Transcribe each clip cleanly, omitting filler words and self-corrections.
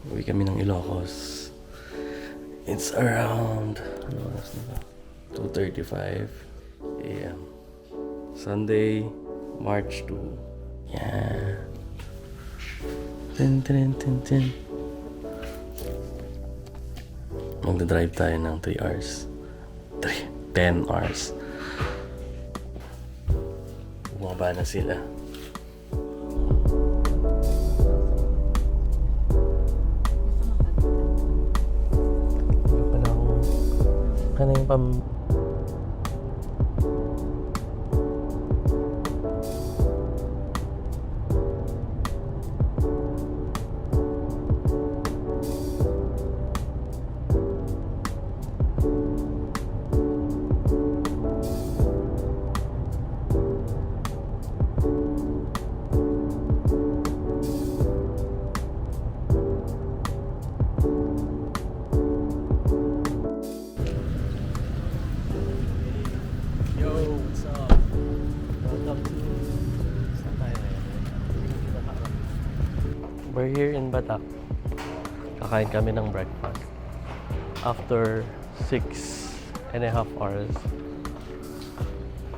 Uwi kami ng Ilocos. It's around, ano oras na ba? 2:35 a.m. Sunday, March 2. Yeah. Tin, tin, tin, tin. Magdadrive tayo ng 3 hours. 10 hours. Bumaba na sila. Ano yung pam... We're here in Batak. Kakain kami ng breakfast. After 6.5 hours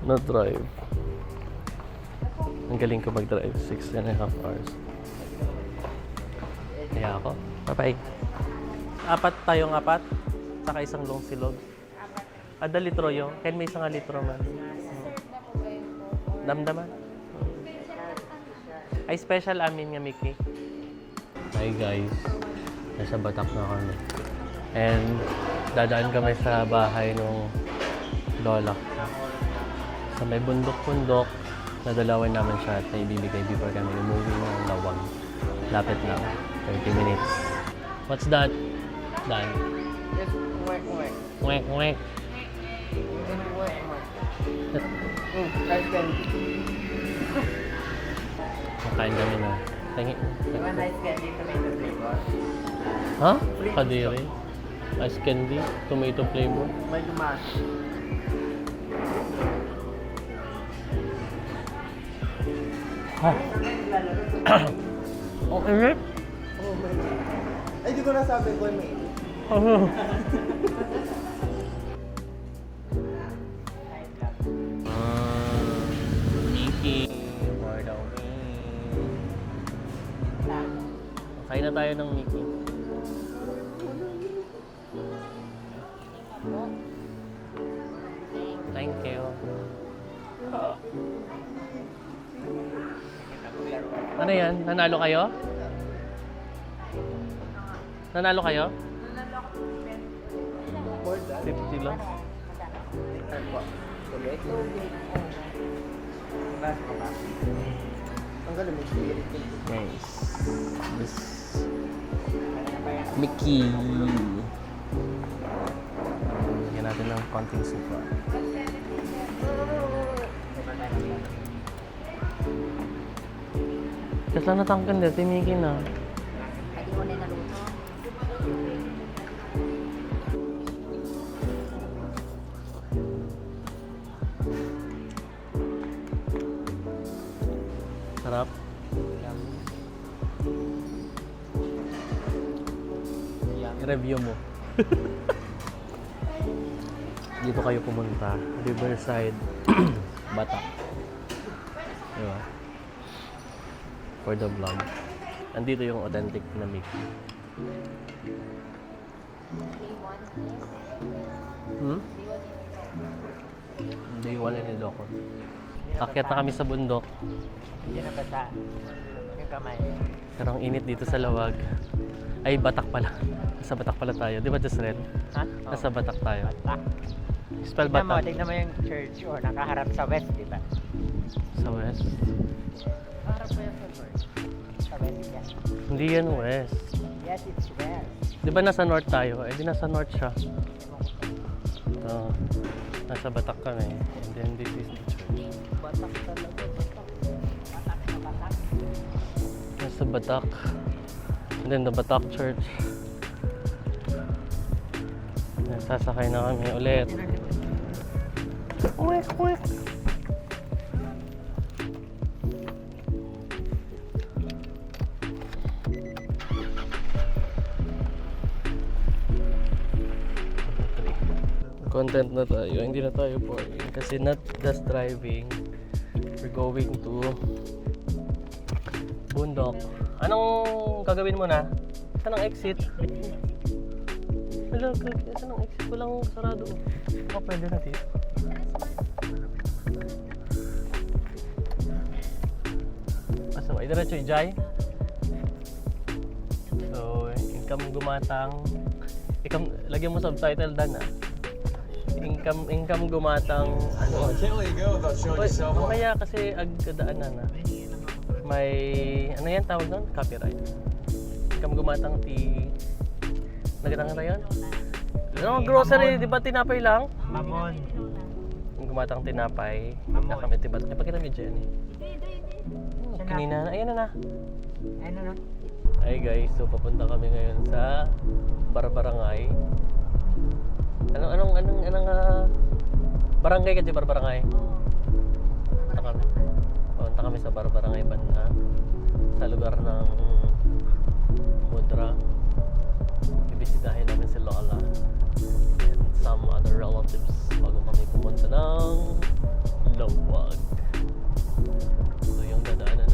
na drive. Ang galing ko mag-drive. 6.5 hours. Kaya ako. Bye-bye. 4 tayong 4. Saka isang long silog. Ada litro yung. Ken may isang litro man. Damdaman. Ay special amin nga Mickey. Hi guys, nasa Batak na kami. And dadaan kami sa bahay nung lola ko. Sa may bundok-bundok, nadalawin namin siya at naibibigay before kami umuwi ng Lawag. Lapit lang, 30 minutes. What's that? Dan? Just whack. Wek. Rice candy. Makain kami na. Tangi. Diba nice candy tomato flavor? Ha? Kadiri? Ice candy? Tomato flavor? May dumas. Ha? Oh, init? Oh my God. Ay, di ko nasabi ko may init. Ano? Mickey. More daw. Kain na tayo ng Mickey. Thank you. Ano yan? Nanalo kayo? Nanalo kayo? More than 50 lang. Tubig? Bas ko ba? Ang galing may spirit. Nice. This Mickey. Lagyan natin ng konting supa. Kasi lang natangkan dito, Mickey na. Ay, di mo na naluto. Sarap. I-review mo. Dito kayo pumunta. Riverside, Batak. Diba? For the vlog. Andito yung authentic na Mickey. Day 1 in Ilocos. Akyat na kami sa bundok. Hindi na basa. Yung kamay. Pero ang init dito sa Lawag. Ay, Batak pala. Nasa Batak pala tayo. Di ba, Josrel? Ha? Nasa Batak tayo. Batak. Spell Tignan mo Batak. yung church o nakaharap sa west, di ba? Sa west. Nakaharap pa yan sa north. Sa west yan. Hindi yan west. Yes, it's west. Di ba nasa north tayo? Eh, di nasa north siya. Ito. Nasa Batak kami. And then this is the church. Batak talaga. Batak na batak. Nasa Batak. And then the Batak Church. Sasakay na kami ulit. Uwek. content na tayo. Hindi na tayo boring. Kasi not just driving. We're going to bundok. Anong gagawin mo na? Saan ang exit? Hello, saan ang exit? Walang sarado. Baka pwede na dito. Asa ba? Diretso Jai. So, income gumatang. Lagyan mo subtitle dan ah. Income gumatang ano. I can't let you go without showing yourself off. Mamaya kasi agkadaanan na. May ano yan tawag doon? Copyright. Income gumatang Nagatanga tayo yun? Ano, grocery, di ba tinapay lang? Mamon. Yung gumatang tinapay, nakamit diba? Napakita mo Jenny. Kanina na, ayan na na. Ano na? Hi guys, so papunta kami ngayon sa Barbarangay. Anong barangay kasi Barbarangay? Punta kami sa Barbarangay banda sa lugar ng Mudra. Ibisitahin namin si Lola and some other relatives bago kami pumunta ng Lawag. So yung dadaanan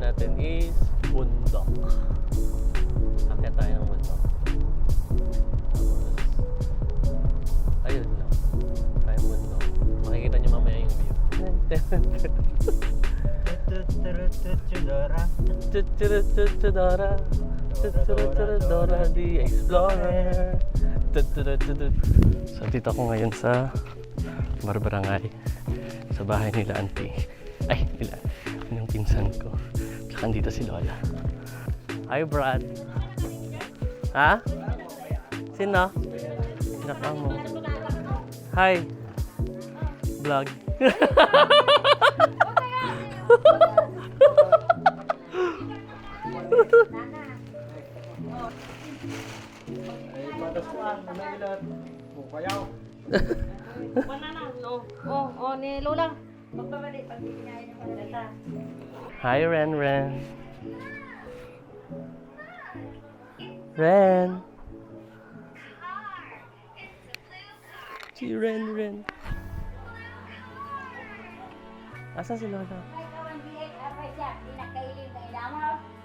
natin is bundok. Akit tayo ng bundok. Tapos ayun lang, tayo bundok. Makikita nyo mamaya yung view. Dora the Explorer. So dito ako ngayon sa Barbarangay, sa bahay nila auntie. Ay, yung pinsan ko. Tsaka dito si Lola. Hi Brad. Ha? Sino? Naka mo. Hi. Vlog. Ni Lola. Pagpabalik, pagbibigyan yung palata. Hi Ren. Ren. Si Ren. Asan si Lola?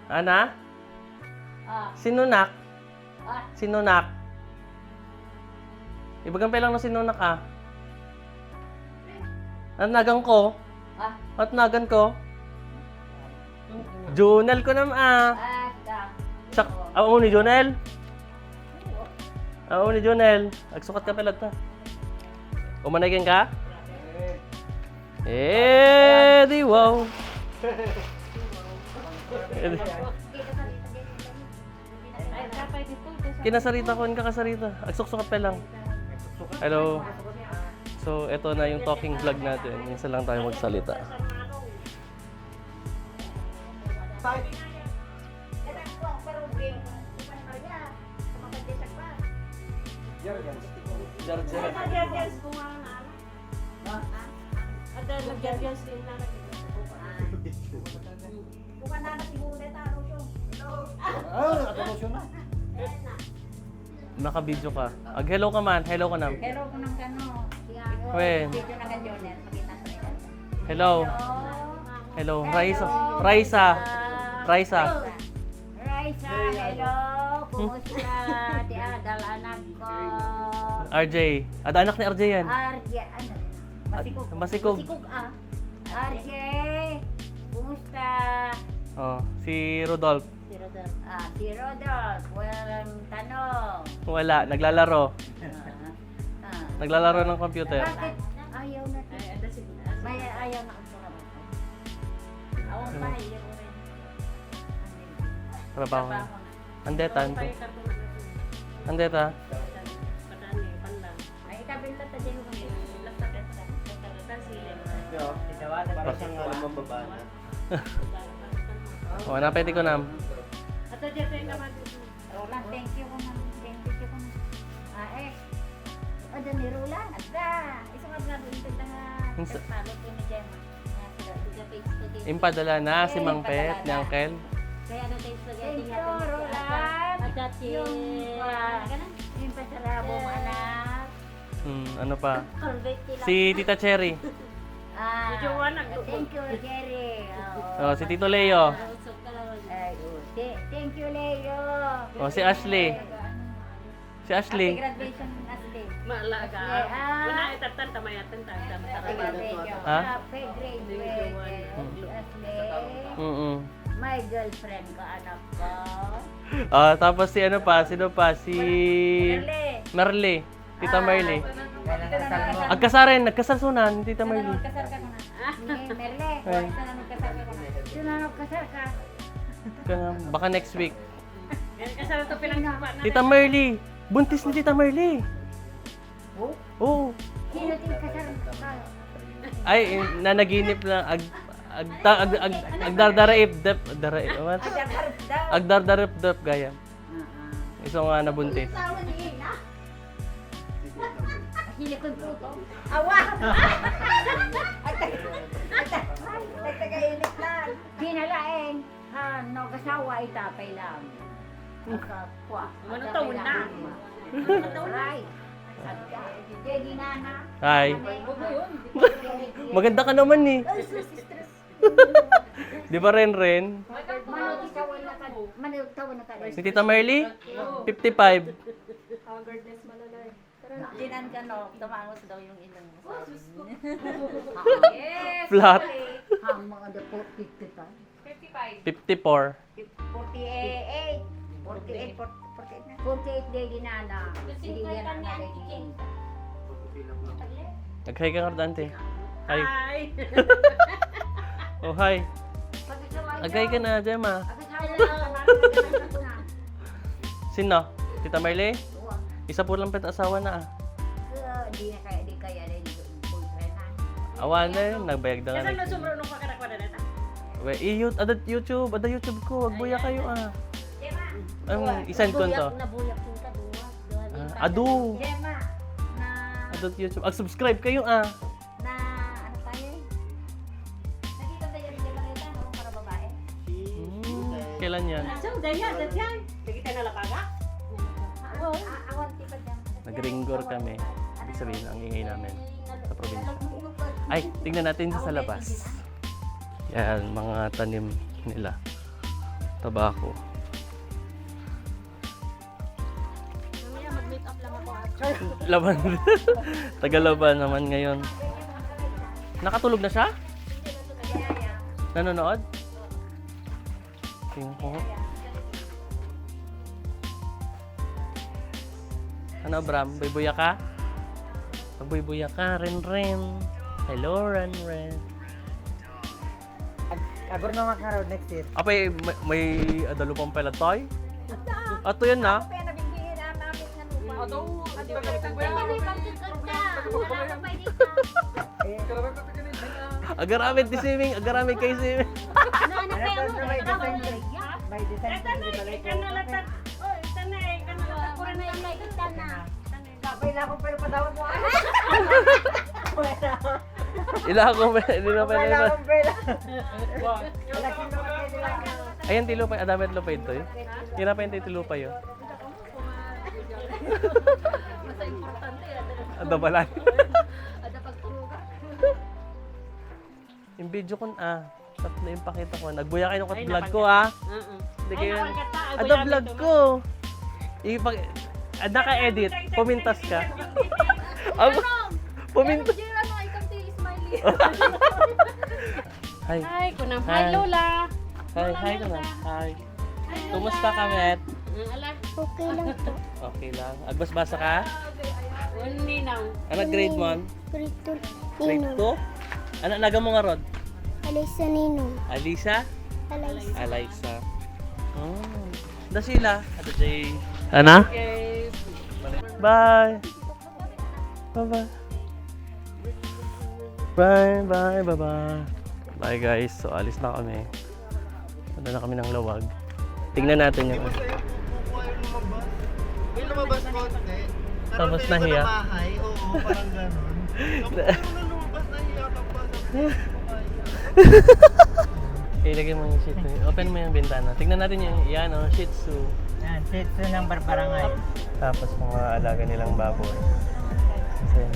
Ana? Sinunak? Sinunak? Ibagang pa lang na sinunak ah. At nagan ko? At nagan ko? Junel ko naman ah. Sak, ni Junel? Ni Junel. Agsukat ka pala ta. Umanayin ka? Di wow. Kinasarita ko, kakasarita. Agsuksukat pa lang. Hello. So, ito na yung talking vlog natin. Minsan lang tayo magsalita. Naka-video ka. Hello ka man. Hello ka nam. Pero kung nang kano, Wen. video na ganyan, makita sa ito. Hello. Hello. Raisa. Raisa, Raisa. hello. Kumusta? Di adal anak ko. RJ. Ada anak ni RJ yan. RJ, ano? Masikog. Masikog. Masikog ah. RJ, kumusta? Oh, si Rodolph. Si Rodolph, walang tanong. Wala. Naglalaro. Naglalaro ng computer. Bakit ayaw na? May ayaw na ako sa awan pa, ayaw ko rin. Trabaho. Andeta. Andeta. Ay, ikabil na tayo yung Oh, napeti ko nam. Roland, thank you ko na. Thank you ko na. Ada ni Roland. Ada. Isa nga nga doon ito nga. Palo ko ni Gemma. Impadala na si Mang Pet, ni Uncle. Kaya na tayo spaghetti nga. Thank you, Roland. Yung pasarabong anak. Ano pa? Corvette sila. Si Tita Cherry. Thank you, Jerry. Oh, si Tito Leo. Thank you, Leo. Oh, si Ashley. Si Ashley. Graduation, Ashley. Maalaga. Wala itatan tamayatan Happy graduation. Ha? Happy graduation, Ashley. My girlfriend ko, anak ko. Ah, tapos si ano pa? Sino pa? Si Merle. Tita Merle. Nagkasar sunan, Tita Merle. Kasar ka na. Merle, Ay. kasar ka na. Sino kasar ka? Baka next week. Kasama ito pinagkapa na. Tita Merle. Buntis ni Tita Merle. Oo. Sino kasar ka? Ay, nanaginip na agdardaraip dep daraip what? Agdardaraip dep gaya. Iso nga nabuntis. Hilikod po to. Awa! Nagtagainit lang. Ginalaeng. Nagasawa itapay lang. Kapwa. Manutawin na. Right. Jadi nana. Hi. Maganda ka naman eh. Di ba Ren? Manutawa na tayo. Si Tita Merle? 55. Tinan ka no, tumangos daw yung ilang mo. Yes! Flat. Ang mga depo, 55. 54. 48. 48 day din na. Hindi yan ang nalagay. Nag-hi ka nga dante. Hi. Hi. Oh, hi. Nag-hi ka na, Gemma. Sino? Tita Merle? Isa po lang asawa na ah. Di kaya rin boyfriend na. Awan na yun, nagbayag na nga. Kasama na sumuro nung pagkakwa na neta. Ada YouTube ko, agbuya kayo ah. Isend ko to. Nabuyak ko ka Adu. Gemma, na Adult YouTube. Subscribe kayo ah. ano tayo eh? Nakita tayo yung Gemma no? Para babae. Kailan yan? So, dahil that's yan. Nakita na lakaga? Awan tipad yan. Nag-ringgor kami. Ibig sabihin, ang ingay namin sa probinsya. Ay, tingnan natin sa labas. Yan, mga tanim nila. Tabako. Mamaya mag-meet up lang ako. Laban. Tagalaban naman ngayon. Nakatulog na siya? Nanonood? Tingnan ko. Ano, Bram? Buy-buya ka? Buy-buya ka, Ren. Hello, Ren. Agor naman ka raw next year. Apay, may adalo pang pala toy? Ato yan na. Kaya nabibigyan na namin ng lupa. Ito, hindi ba kayo Agaramid ni Swimming, agaramid kay Swimming. By design, Kanalatat. Oh, ito na eh. Kanalatat ko rin na yung nakita na. kapay na ako pero padawat mo. Ila ako, hindi na pwede ba? pera. Ayan, tilupay. Adamit lupay ito eh. Hindi na pwede tilupay yun. Basta importante yan. Ada balay. Ada pagtulugan. Yung video ko, tatlo yung pakita ko. Nagbuya kayo ng vlog ko Hindi kayo. Ada vlog ko. Naka-edit. Pumintas ka. Pumintas. Hi. Hi, kunang Hi. hi Lola. Hi ka na. Hi. Kumusta ka, Met? Ala, Okay lang to. Okay lang. Agbas-basa ka? uni now. Ano grade mo? Grade Grade 2? Ano naga mo nga, Rod? Alisa Ninong. Alisa? Alisa. Alisa. Oh. Da sila. Ada Jay. Ana? Okay. Bye. Bye-bye. Bye. Bye guys. So alis na kami. Punta na kami ng Lawag. Tingnan natin yung May lumabas konti. Tapos nahiya. Bahay, oo, parang gano'n. Kapag lumabas, nahiya ka pa. Ilagay mo yung Shih Tzu. Open mo yung bintana. Tignan natin yung, yan o, Shih Tzu. Yan, Shih Tzu ng Barbarangay. Tapos mga alaga nilang baboy. Kasi,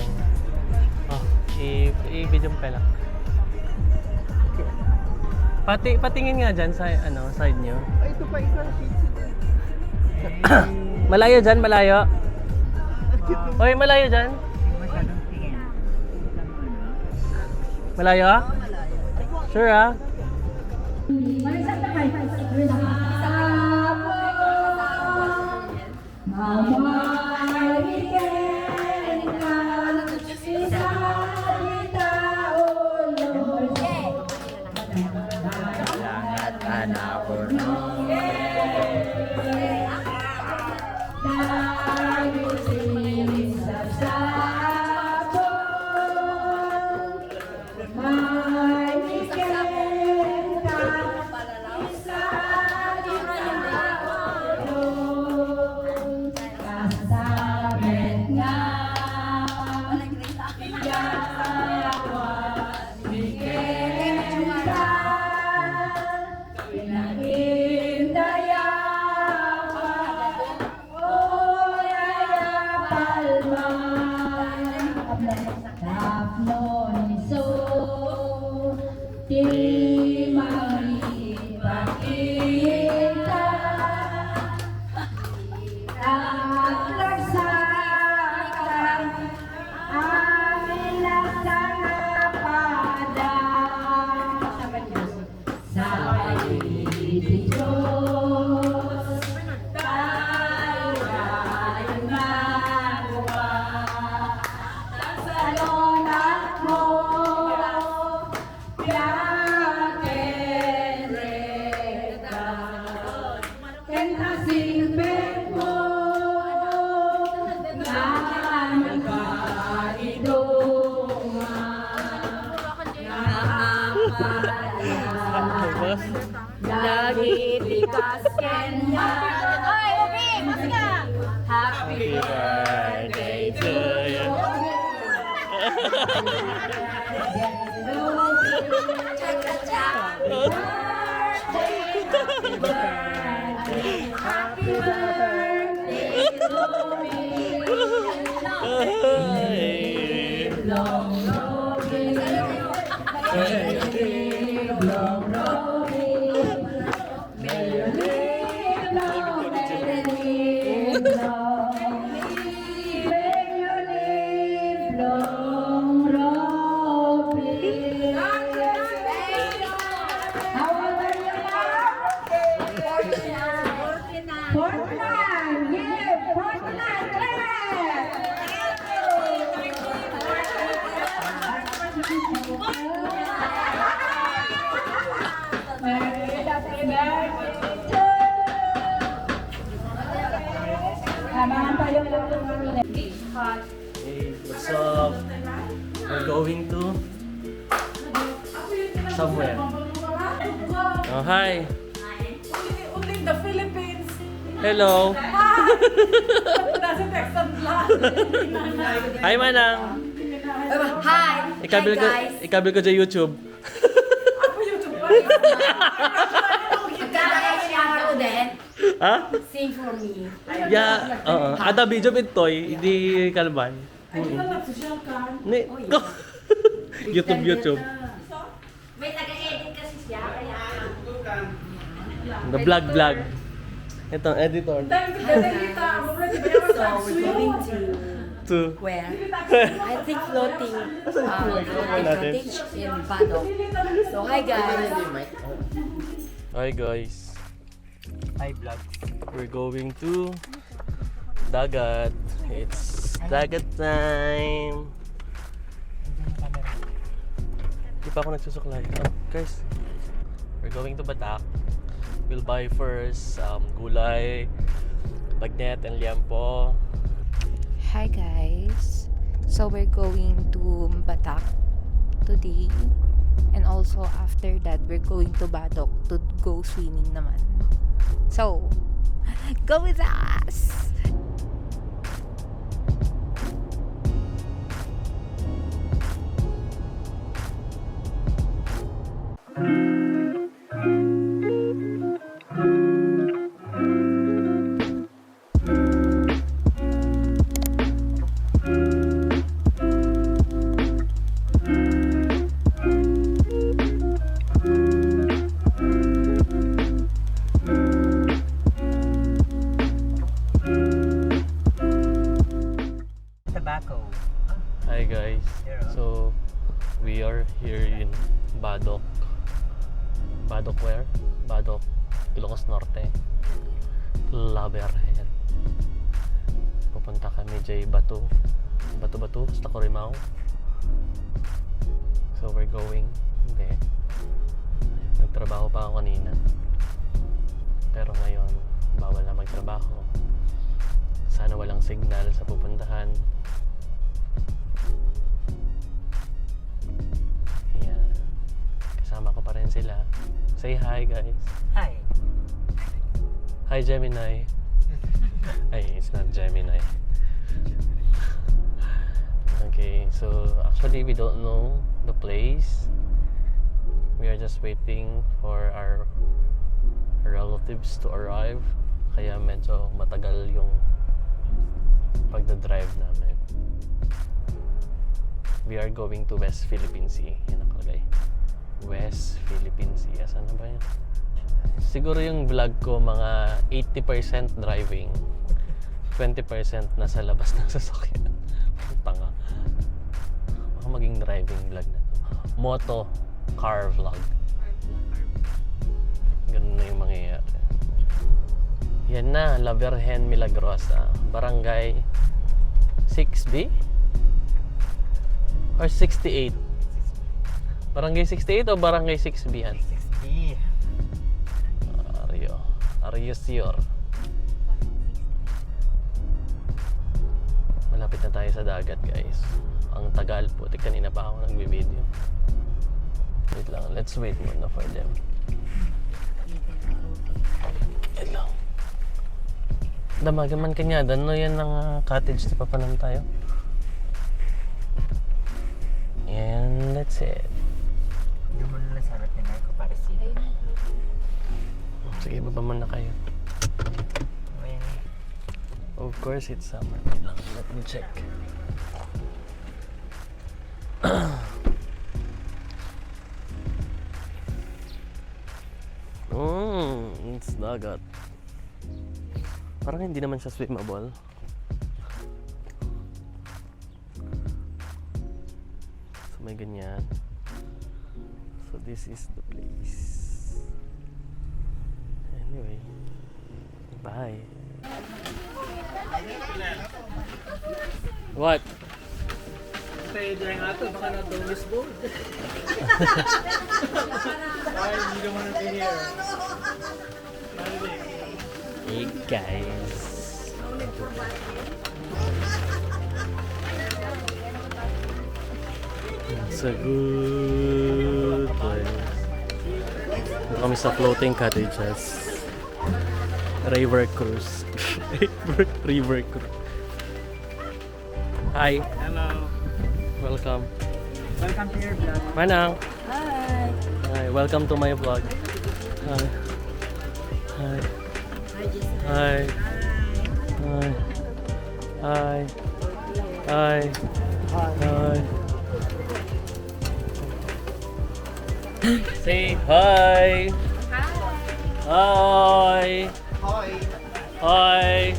oh, i-video mo lang. Patingin nga dyan sa ano, side nyo. Ay, ito pa isang Shih Tzu din. Malayo dyan, malayo. Hoy, malayo dyan. Masyadong tingin. Malayo ah? Sure ah? Langat anak ko no. Lagi likas kanya. Ay, Ubi! Mas ka! Happy birthday to you. Happy birthday to me. Long, Hey, what's up? We're going to somewhere. Oh, hi. Only in the Philippines. Hello. Nasa Texas lang. Hi, Manang. Hi! Ikabil ko, ikabil ko sa YouTube. Ako YouTube pa rin. Then, Ha? sing for me. Yeah, oo. Ada video bitoy, hindi kalban. Ay, hindi lang social cam. Ni, YouTube. May taga-edit kasi siya, kaya... The vlog. Ito, editor. Dahil kita, I'm already very So, we're going to where? I think floating cottage in Badok. So, hi guys. Hi guys. Hi vlog. We're going to Dagat. It's Dagat time. Di pa ako nagsusuklay. Oh, guys, we're going to Batak. We'll buy first gulay, bagnet, and liempo. Hi guys! So we're going to Batak today, and also after that we're going to Badok to go swimming naman. So, go with us! Badok. Badok where? Badok, Ilocos Norte. Laberhen. Pupunta kami Batu. Batu, basta Corimao. So we're going. Hindi. Nagtrabaho pa ako kanina. Pero ngayon, bawal na magtrabaho. Sana walang signal sa pupuntahan. Ayan. Kasama ko pa rin sila. Say hi, guys. Hi. Hi, Gemini. Ay, it's not Gemini. Okay, so actually we don't know the place. We are just waiting for our relatives to arrive. Kaya medyo matagal yung pagdadrive namin. We are going to West Philippine Sea. Yan nakalagay. West Philippine Sea. Asan na ba yan? Siguro yung vlog ko mga 80% driving, 20% nasa labas ng sasakyan. Tanga. Baka maging driving vlog na to. Moto car vlog. Ganun na yung mangyayari. Yan na, La Virgen Milagrosa, Barangay 6B or 68? Barangay 68 o Barangay 6B yan? 60. Are you sure? Malapit na tayo sa dagat, guys. Ang tagal po. Kanina pa ako nagbe-video. Wait lang, let's wait muna for them. Wait lang. Damagan man kanya, no yan ng cottage di pa panan tayo. And that's it. Yung muna lang sana tinay ko para sila. Sige, baba muna kayo. Well, Of course, it's summer. Wait lang, let me check. It's dagat. Parang hindi naman siya swimmable. So may ganyan. So this is the place. Anyway, bye. What? Stay dyan nga ito, baka na-domis board. Ay, hindi naman natin here. Hey guys. It's a good place. Dito kami sa floating cottages. River cruise. River cruise. Hi. hello. Welcome. Welcome to your vlog. Manang. Hi. Hi. Welcome to my vlog. Hi. Hi. Hi, Jessica. Hi. Hi. Hi. Hi. Say hi. Hi. Hi.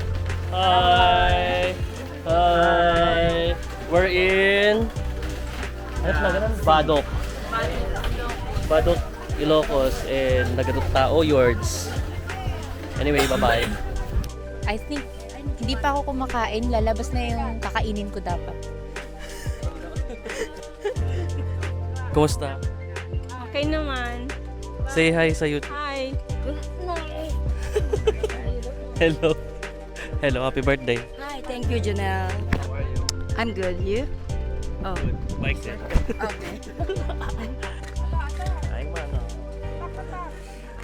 Hi. Hi. We're in Badok. Badok, Ilocos, and Nagatutao, Yords. Anyway, bye-bye. I think, hindi pa ako kumakain. Lalabas na yung kakainin ko dapat. Kumusta? Okay naman. Say hi sa YouTube. Hi. Hello. Hello, happy birthday. Hi, thank you, Janelle. How are you? I'm good. You? Oh, Bike set. okay. Hi, Mano.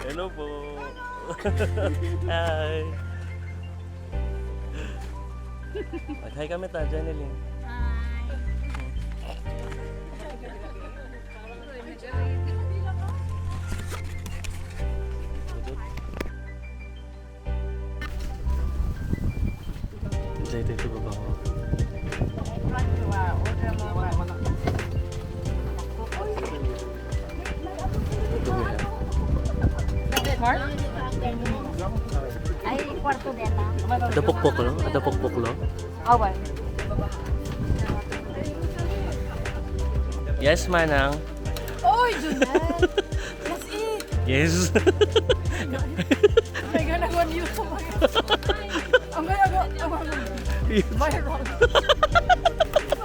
Hello po. Hi. Mag-hi kami ta, Janeline. Excited to ba ako? Mark? Ay, kwarto deta. Ada pokpok lo? Ada pokpok lo? Okay. Yes, Manang. Uy, Junel! That's it! Yes. May ganang you to my Ang viral.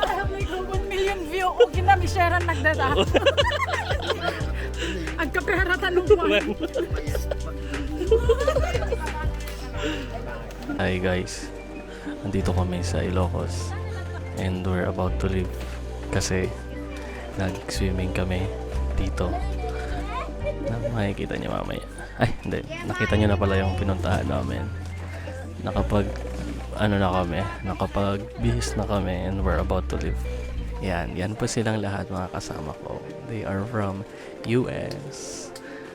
I have like 1 million view. O ginamisyaran nagdada. Ang kapera tanong mo. Hi guys, andito kami sa Ilocos and we're about to leave kasi nag-swimming kami dito. Makikita niyo mamaya. Ay, hindi. Nakita niyo na pala yung pinuntahan namin. Nakapag-bihis na kami and we're about to leave. Yan po silang lahat mga kasama ko. They are from US.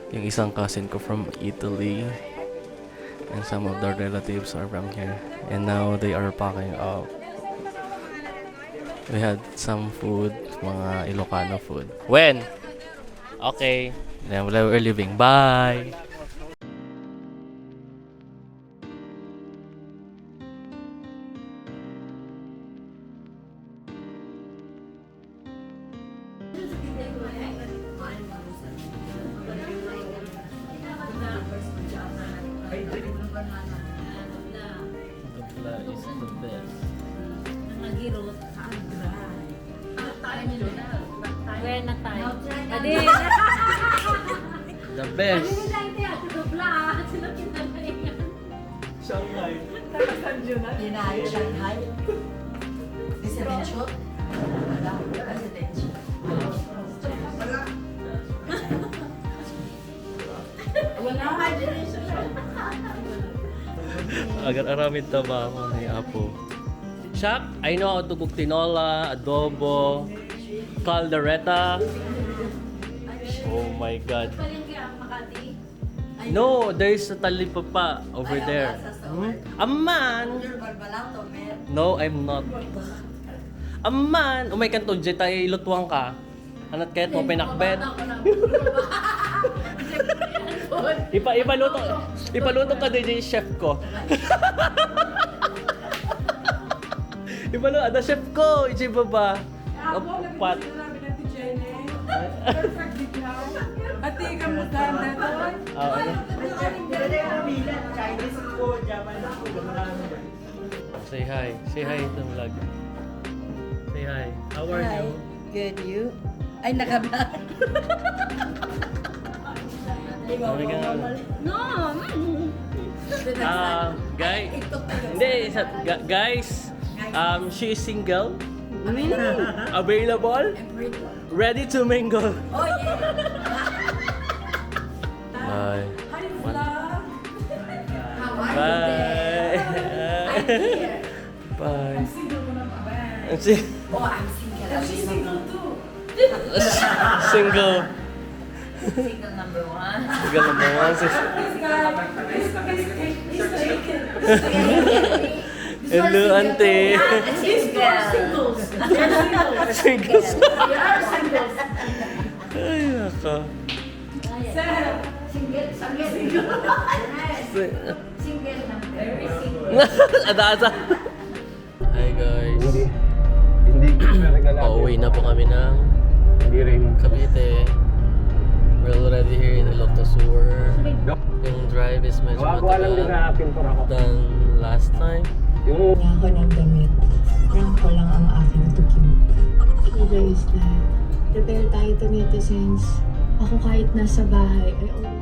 Yung isang cousin ko from Italy. And some of their relatives are from here. And now they are packing up. We had some food, mga Ilocano food. When? Okay. Then we're leaving. Bye! Where na tayo? Adi! The best! Inay, Shanghai. Residential. Wala. Residential. Wala. Agar-aramid taba ako ni Apo. Shop, I know how to cook tinola, adobo, caldereta. Oh my God. No, there's a talipapa over there. A man. No, I'm not. A man. Umay kanto, dyan tayo ilutwang ka. Hanat kahit mo pinakbet. Ipaluto ka din yung chef ko. Ipaluto, ada chef ko, iti baba. Pat. Ati ka mo ganda doon. Chinese food, Japanese food. Say hi. Say hi to the vlog. Say hi. How are you? Good, you? Ay, nakablak. Mami ka nga. No! Guys, she is single. Available. Ready to mingle. Oh, yeah. Bye. How are you Bye. there? I'm here. Bye. Oh, I'm single. She's single too. Single. Single number one. Single number one. Hello, auntie. Single. Singles. Ay, naka. Ada-ada. Hi guys. Pauwi na po kami ng Cavite. We're already here in Ilocos Sur. Yung drive is medyo matagal than last time. Ako ng damit. Prank ko lang ang aking tukin. Either is that. Prepare tayo to netizens. Ako kahit nasa bahay, I always